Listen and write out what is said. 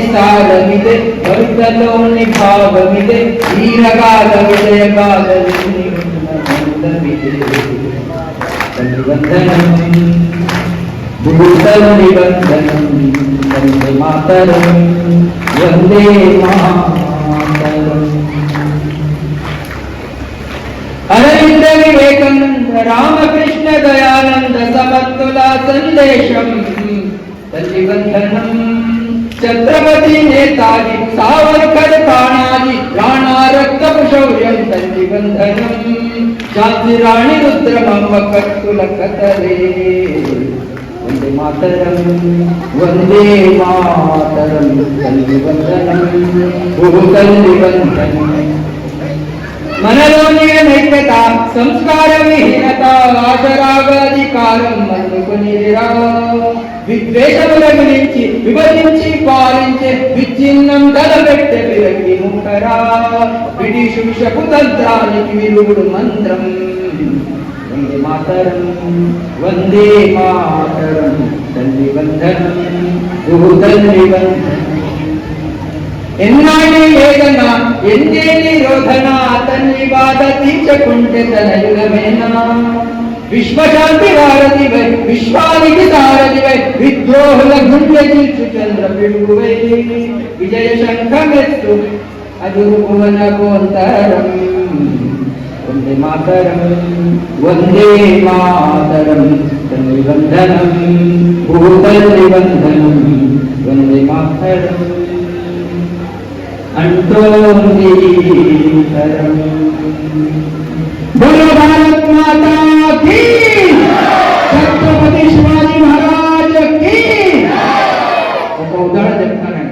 ಸಾರವಿದೆ ಕವಿತಲೋನಿ ಭಾವವಿದೆ ವೀರಗಾದ ವಿಜಯಗಾದವಿದೆ ತನ್ನಿಬಂಧನಂ ಭೂತನ್ನಿಬಂಧನಂ ವಂದೇ ಮಾತರಂ ವಂದೇ ಮಾತರಂ. ಅರವಿಂದ ವಿವೇಕಾನಂದ ರಾಮಕೃಷ್ಣ ದಯಾನಂದ ಸಮತುಲ ಸಂದೇಶಂ ತನ್ನಿಬಂಧನಂ ಛತ್ರಪತಿ ನೇತಾಜಿ ಸಾವರ್ಕರ್ ತಾನಾಜಿ ರಾಣಾ ರಕ್ತಪ ಶೌರ್ಯಂ ತನ್ನಿಬಂಧನಂ ಝಾನ್ಸಿ ರಾಣಿ ರುದ್ರಮಮ್ಮ ಕರ್ತುಲ ಕತಲೆ ವಂದೇ ಮಾತರಂ ವಂದೇ ಮಾತರಂ ತನ್ನಿಬಂಧನಂ ತನ್ನಿಬಂಧನಂ. మనలోని నైక్యత సంస్కార విహీనత ఆశరాగాధికారం అందుకునిరా విద్వేషముల గురించి విభజించి పాలించే విచ్ఛిన్నం తలపెట్టే విరక్తి ముఖరా బ్రిటిష్ కుతంత్రానికి విరుగుడు మంత్రం వందే మాతరం వందే మాతరం తన్నిబంధనం తన్నిబంధనం. ఎన్నాళ్ళి వేదన ఎన్నేళ్ళి రోధన తన్ని బాధ తీర్చకుంటే తనయుగమేనా విశ్వశాంతి వారధివై విశ్వానికి సారథివై విద్రోహుల గుండె చీల్చు చంద్ర పిడుగువై విజయ శంఖమెత్తు అదురు భువన కోంతరం వందే మాతరం వందే మాతరం తన్నిబంధనం భూతన్నిబంధనం వందే మాతరం అంటోంది తరం. బోలో భారత్ మాతా కీ ఛత్రపతి శివాజీ మహారాజ్ కీ. ఒక ఉదాహరణ చెప్తానండి.